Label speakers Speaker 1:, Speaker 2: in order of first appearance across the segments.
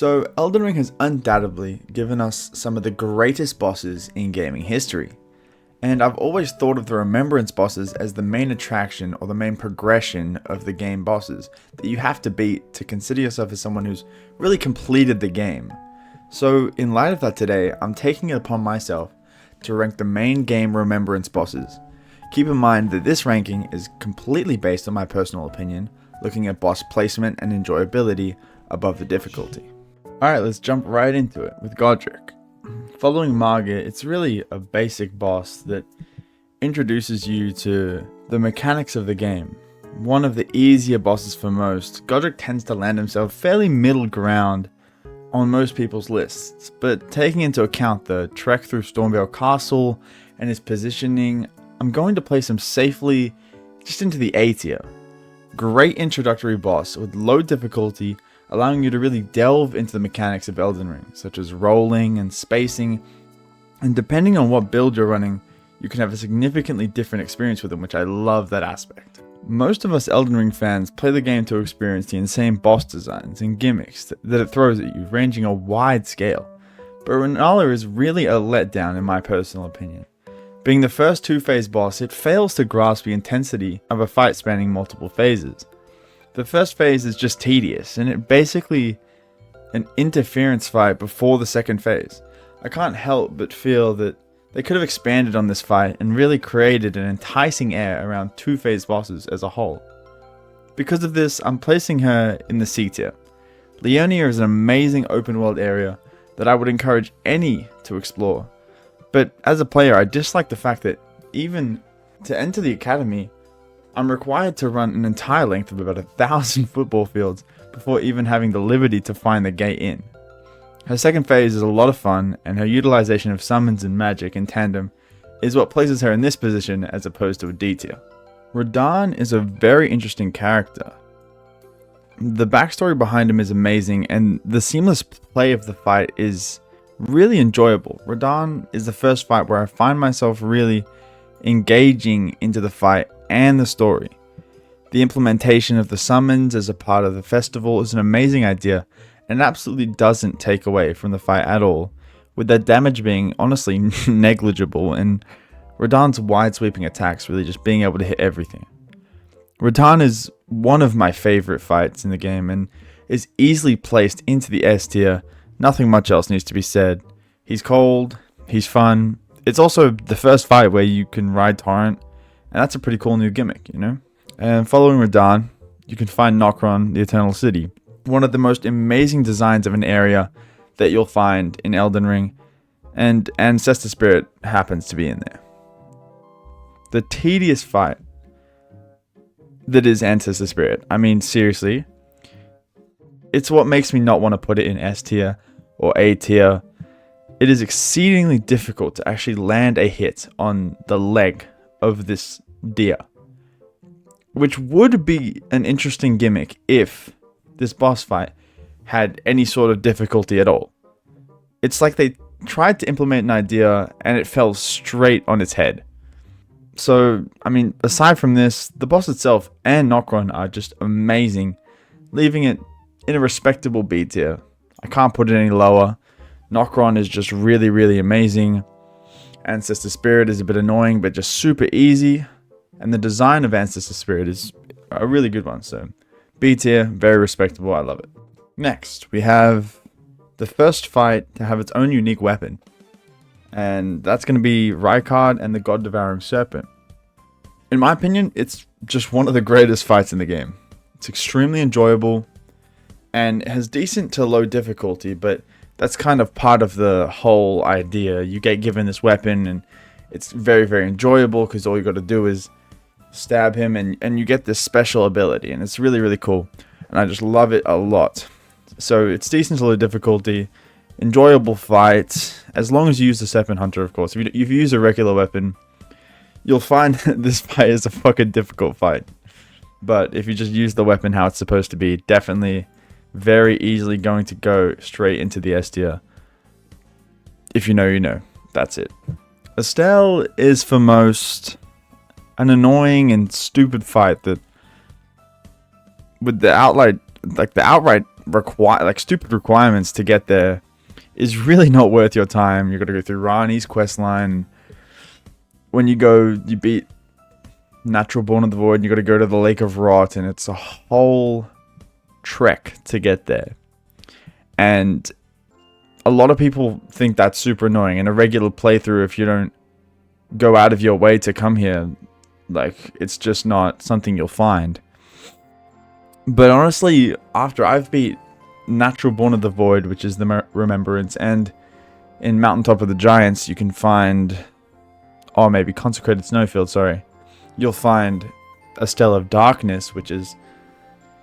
Speaker 1: So, Elden Ring has undoubtedly given us some of the greatest bosses in gaming history. And I've always thought of the Remembrance Bosses as the main attraction or the main progression of the game bosses that you have to beat to consider yourself as someone who's really completed the game. So, in light of that today, I'm taking it upon myself to rank the main game Remembrance Bosses. Keep in mind that this ranking is completely based on my personal opinion, looking at boss placement and enjoyability above the difficulty. Alright, let's jump right into it with Godric. Following Margit, it's really a basic boss that introduces you to the mechanics of the game. One of the easier bosses for most, Godric tends to land himself fairly middle ground on most people's lists, but taking into account the trek through Stormveil Castle and his positioning, I'm going to place him safely just into the A tier. Great introductory boss with low difficulty, allowing you to really delve into the mechanics of Elden Ring, such as rolling and spacing, and depending on what build you're running, you can have a significantly different experience with them, which I love that aspect. Most of us Elden Ring fans play the game to experience the insane boss designs and gimmicks that it throws at you, ranging a wide scale, but Renala is really a letdown in my personal opinion. Being the first two-phase boss, it fails to grasp the intensity of a fight spanning multiple phases. The first phase is just tedious, and it basically an interference fight before the second phase. I can't help but feel that they could have expanded on this fight and really created an enticing air around two-phase bosses as a whole. Because of this, I'm placing her in the C tier. Leonia is an amazing open world area that I would encourage any to explore. But as a player, I dislike the fact that even to enter the academy, I'm required to run an entire length of about 1,000 football fields before even having the liberty to find the gate in. Her second phase is a lot of fun, and her utilization of summons and magic in tandem is what places her in this position as opposed to a D tier. Radahn is a very interesting character. The backstory behind him is amazing, and the seamless play of the fight is really enjoyable. Radahn is the first fight where I find myself really engaging into the fight and the story. The implementation of the summons as a part of the festival is an amazing idea and absolutely doesn't take away from the fight at all, with their damage being honestly negligible and Radahn's wide sweeping attacks really just being able to hit everything. Radahn is one of my favorite fights in the game and is easily placed into the S tier. Nothing much else needs to be said. He's cold, he's fun. It's also the first fight where you can ride Torrent, and that's a pretty cool new gimmick, you know? And following Radahn, you can find Nokron, the Eternal City. One of the most amazing designs of an area that you'll find in Elden Ring, and Ancestor Spirit happens to be in there. The tedious fight that is Ancestor Spirit, I mean seriously, it's what makes me not want to put it in S tier or A tier. It is exceedingly difficult to actually land a hit on the leg of this deer, which would be an interesting gimmick if this boss fight had any sort of difficulty at all. It's like they tried to implement an idea and it fell straight on its head. So, I mean, aside from this, the boss itself and Nokron are just amazing, leaving it in a respectable B tier. I can't put it any lower. Nokron is just really, really amazing. Ancestor Spirit is a bit annoying, but just super easy. And the design of Ancestor Spirit is a really good one. So, B tier, very respectable. I love it. Next, we have the first fight to have its own unique weapon. And that's going to be Rykard and the God-Devouring Serpent. In my opinion, it's just one of the greatest fights in the game. It's extremely enjoyable and has decent to low difficulty, but that's kind of part of the whole idea. You get given this weapon and it's very, very enjoyable because all you got to do is stab him and you get this special ability, and it's really, really cool. And I just love it a lot. So it's decent to low difficulty, enjoyable fight, as long as you use the Serpent Hunter, of course. If you use a regular weapon, you'll find that this fight is a fucking difficult fight. But if you just use the weapon how it's supposed to be, definitely very easily going to go straight into the S tier. If you know, you know. That's it. Estelle is for most an annoying and stupid fight that with the outright stupid requirements to get there is really not worth your time. You got to go through Rani's questline. When you beat Natural Born of the Void, and you got to go to the Lake of Rot, and it's a whole trek to get there. And a lot of people think that's super annoying. In a regular playthrough, if you don't go out of your way to come here, like, it's just not something you'll find. But honestly, after I've beat Natural Born of the Void, which is the Remembrance, and in Mountaintop of the Giants, you can find, or maybe Consecrated Snowfield, sorry, you'll find a Stell of Darkness, which is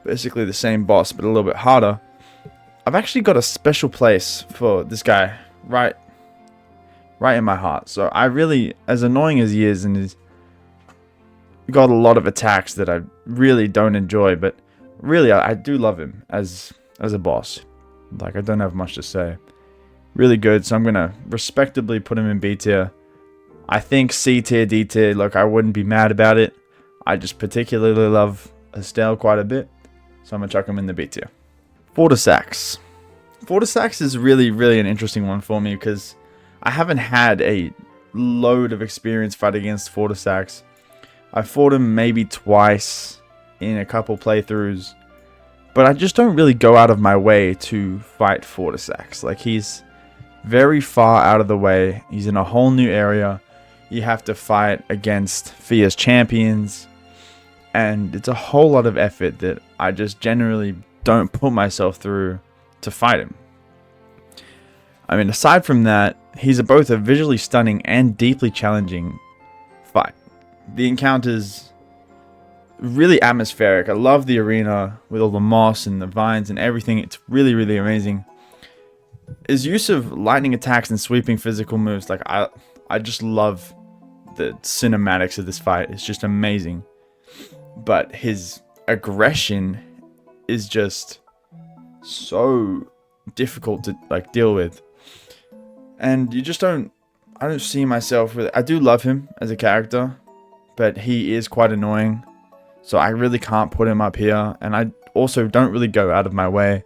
Speaker 1: basically the same boss, but a little bit harder. I've actually got a special place for this guy right in my heart. So I really, as annoying as he is, and he's got a lot of attacks that I really don't enjoy, but really I do love him as a boss. Like, I don't have much to say. Really good, so I'm gonna respectably put him in B tier. I think C tier, D tier, look, I wouldn't be mad about it. I just particularly love Estelle quite a bit, so I'm gonna chuck him in the B tier. Fortisax. Fortisax is really, really an interesting one for me because I haven't had a load of experience fighting against Fortisax. I fought him maybe twice in a couple playthroughs, but I just don't really go out of my way to fight Fortisax. Like, he's very far out of the way. He's in a whole new area. You have to fight against fierce champions, and it's a whole lot of effort that I just generally don't put myself through to fight him. I mean, aside from that, he's both a visually stunning and deeply challenging fight. The encounter's really atmospheric. I love the arena with all the moss and the vines and everything. It's really, really amazing. His use of lightning attacks and sweeping physical moves, like, I just love the cinematics of this fight. It's just amazing. But his aggression is just so difficult to, like, deal with. And you just I don't see myself with it. I do love him as a character, but he is quite annoying. So I really can't put him up here. And I also don't really go out of my way,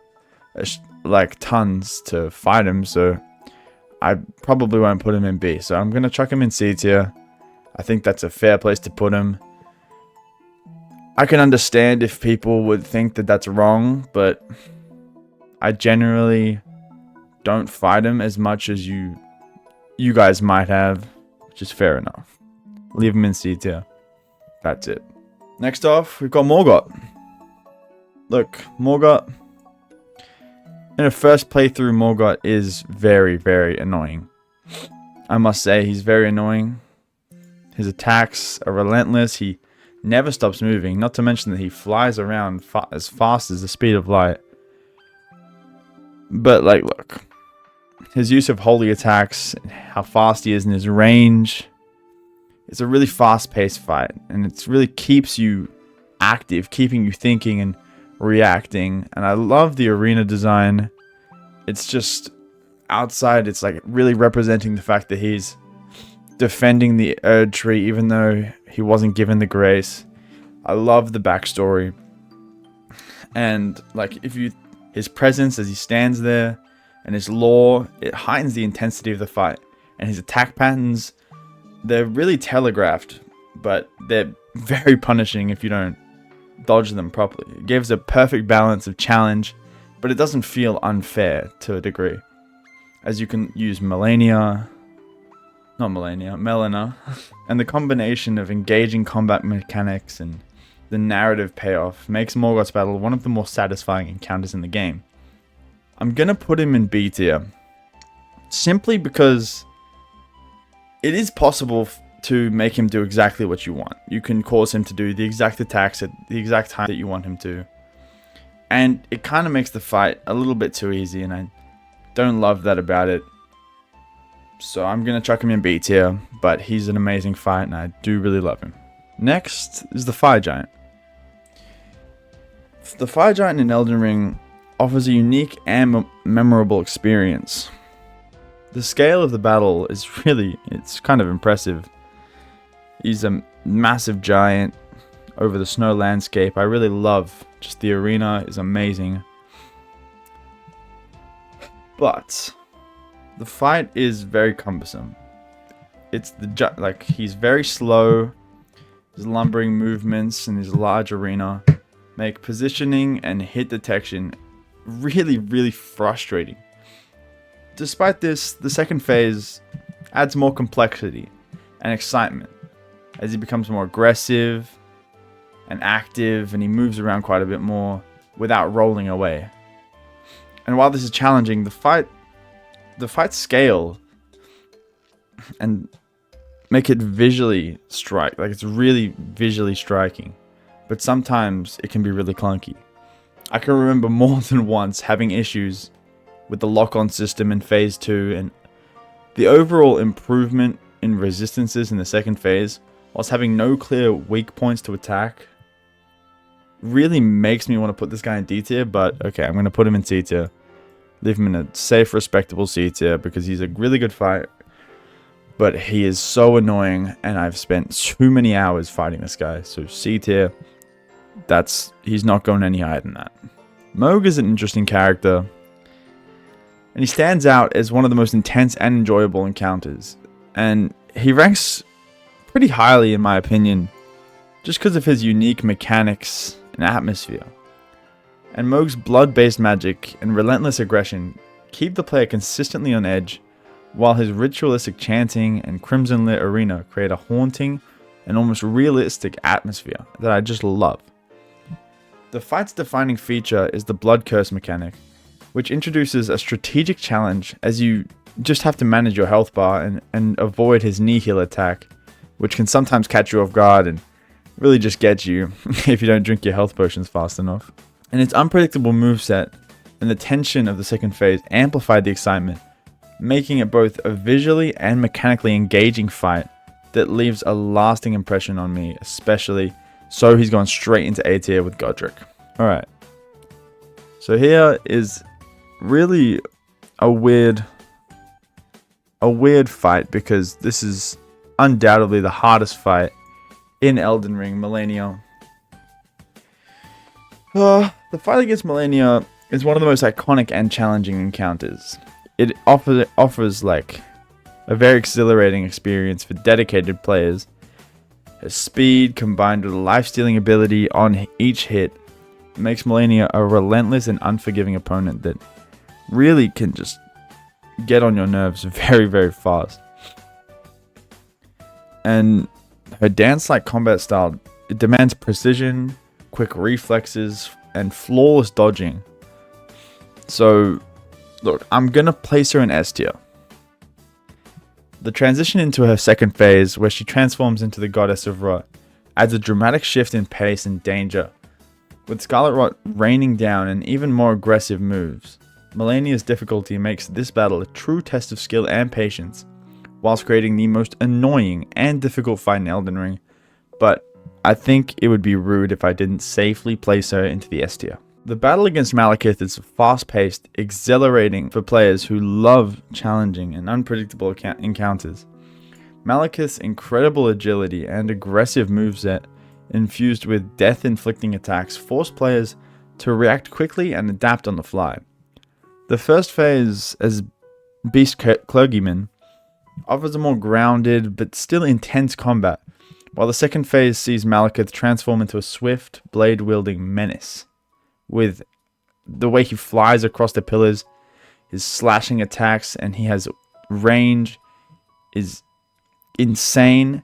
Speaker 1: like, tons to fight him. So I probably won't put him in B. So I'm going to chuck him in C tier. I think that's a fair place to put him. I can understand if people would think that that's wrong, but I generally don't fight him as much as you guys might have, which is fair enough. Leave him in C tier. That's it. Next off, we've got Morgott. Look, Morgott, in a first playthrough, Morgott is very, very annoying. I must say, he's very annoying. His attacks are relentless. He never stops moving, not to mention that he flies around as fast as the speed of light. But, like, look, his use of holy attacks, how fast he is in his range, it's a really fast-paced fight, and it really keeps you active, keeping you thinking and reacting. And I love the arena design. It's just, outside, it's like really representing the fact that he's defending the Erd Tree even though he wasn't given the grace. I love the backstory, and like, his presence as he stands there and his lore, it heightens the intensity of the fight. And his attack patterns, they're really telegraphed, but they're very punishing if you don't dodge them properly. It gives a perfect balance of challenge, but it doesn't feel unfair to a degree, as you can use Melena, and the combination of engaging combat mechanics and the narrative payoff makes Morgott's battle one of the more satisfying encounters in the game. I'm gonna put him in B tier, simply because it is possible to make him do exactly what you want. You can cause him to do the exact attacks at the exact time that you want him to, and it kind of makes the fight a little bit too easy, and I don't love that about it. So I'm going to chuck him in B tier, but he's an amazing fight and I do really love him. Next is the Fire Giant. The Fire Giant in Elden Ring offers a unique and memorable experience. The scale of the battle is it's kind of impressive. He's a massive giant over the snow landscape. I really love just the arena is amazing. But the fight is very cumbersome. It's he's very slow. His lumbering movements in his large arena make positioning and hit detection really, really frustrating. Despite this, the second phase adds more complexity and excitement as he becomes more aggressive and active, and he moves around quite a bit more without rolling away. And while this is challenging, the fight scale and make it visually it's really visually striking, but sometimes it can be really clunky. I can remember more than once having issues with the lock-on system in phase 2, and the overall improvement in resistances in the second phase, whilst having no clear weak points to attack, really makes me want to put this guy in D tier. But okay, I'm going to put him in C tier. Leave him in a safe, respectable C tier because he's a really good fight. But he is so annoying, and I've spent too many hours fighting this guy. So C tier, he's not going any higher than that. Moog is an interesting character, and he stands out as one of the most intense and enjoyable encounters. And he ranks pretty highly in my opinion, just because of his unique mechanics and atmosphere. And Moog's blood-based magic and relentless aggression keep the player consistently on edge, while his ritualistic chanting and crimson-lit arena create a haunting and almost realistic atmosphere that I just love. The fight's defining feature is the blood curse mechanic, which introduces a strategic challenge as you just have to manage your health bar and avoid his knee heal attack, which can sometimes catch you off guard and really just get you if you don't drink your health potions fast enough. And its unpredictable moveset and the tension of the second phase amplified the excitement, making it both a visually and mechanically engaging fight that leaves a lasting impression on me, especially so he's gone straight into A tier with Godric. Alright, so here is really a weird fight, because this is undoubtedly the hardest fight in Elden Ring, Malenia. The fight against Malenia is one of the most iconic and challenging encounters. It offers like a very exhilarating experience for dedicated players. His speed combined with a life-stealing ability on each hit makes Malenia a relentless and unforgiving opponent that really can just get on your nerves very, very fast. And her dance-like combat style, it demands precision, quick reflexes, and flawless dodging. So, look, I'm gonna place her in S tier. The transition into her second phase, where she transforms into the Goddess of Rot, adds a dramatic shift in pace and danger, with Scarlet Rot raining down and even more aggressive moves. Malenia's difficulty makes this battle a true test of skill and patience, whilst creating the most annoying and difficult fight in Elden Ring, but I think it would be rude if I didn't safely place her into the S tier. The battle against Malekith is fast-paced, exhilarating for players who love challenging and unpredictable encounters. Malekith's incredible agility and aggressive moveset, infused with death-inflicting attacks, force players to react quickly and adapt on the fly. The first phase, as Beast Clergyman, offers a more grounded but still intense combat, while the second phase sees Malekith transform into a swift, blade-wielding menace. With the way he flies across the pillars, his slashing attacks, and he has range is insane.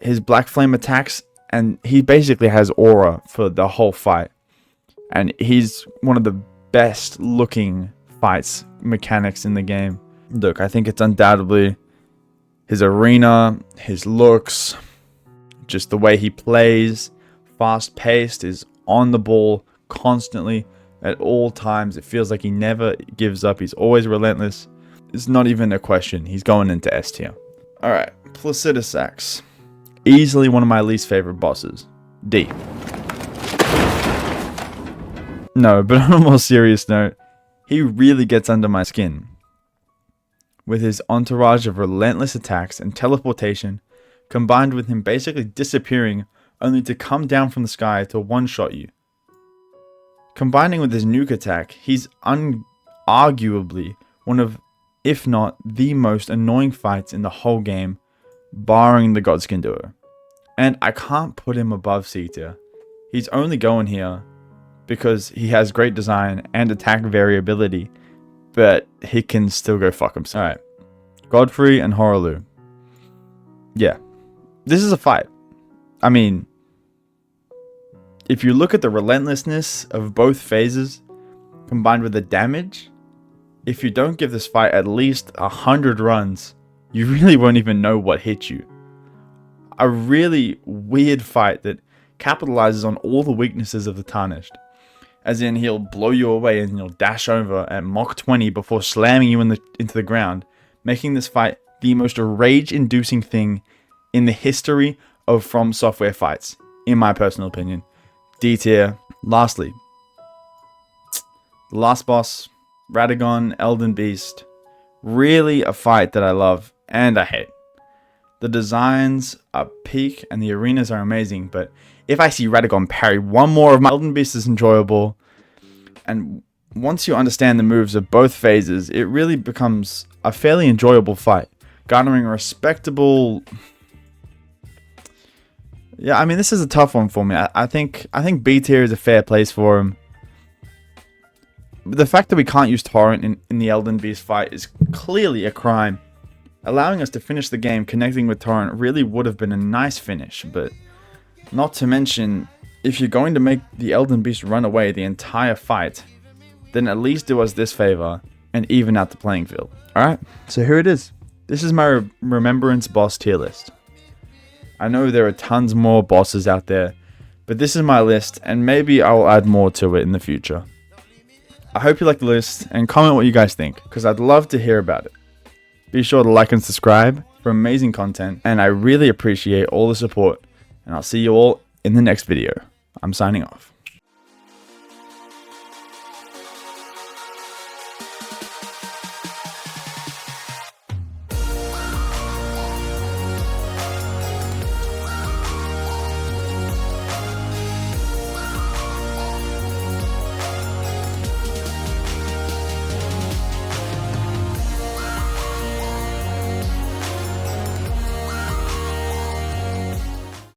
Speaker 1: His black flame attacks, and he basically has aura for the whole fight. And he's one of the best looking fights mechanics in the game. Look, I think it's undoubtedly his arena, his looks, just the way he plays, fast paced, is on the ball constantly at all times. It feels like he never gives up. He's always relentless. It's not even a question. He's going into S tier. Alright, Placidus Axe. Easily one of my least favorite bosses. D. No, but on a more serious note, he really gets under my skin. With his entourage of relentless attacks and teleportation, combined with him basically disappearing only to come down from the sky to one-shot you. Combining with his nuke attack, he's arguably one of, if not the most annoying fights in the whole game, barring the Godskin duo. And I can't put him above C tier. He's only going here because he has great design and attack variability, but he can still go fuck himself. Alright, Godfrey and Horaloo. Yeah, this is a fight. I mean, if you look at the relentlessness of both phases, combined with the damage, if you don't give this fight at least 100 runs, you really won't even know what hit you. A really weird fight that capitalizes on all the weaknesses of the Tarnished. As in, he'll blow you away and he'll dash over at Mach 20 before slamming you into the ground, making this fight the most rage-inducing thing in the history of From Software fights, in my personal opinion. D tier. Lastly, the last boss, Radagon, Elden Beast. Really a fight that I love and I hate. The designs are peak and the arenas are amazing, but if I see Radagon parry one more of my Elden Beast is enjoyable. And once you understand the moves of both phases, it really becomes a fairly enjoyable fight, garnering a respectable... Yeah, I mean, this is a tough one for me. I think B tier is a fair place for him. But the fact that we can't use Torrent in the Elden Beast fight is clearly a crime. Allowing us to finish the game connecting with Torrent really would have been a nice finish, but not to mention, if you're going to make the Elden Beast run away the entire fight, then at least do us this favor and even out the playing field. Alright, so here it is. This is my Remembrance boss tier list. I know there are tons more bosses out there, but this is my list and maybe I'll add more to it in the future. I hope you like the list and comment what you guys think, because I'd love to hear about it. Be sure to like and subscribe for amazing content, and I really appreciate all the support, and I'll see you all in the next video. I'm signing off.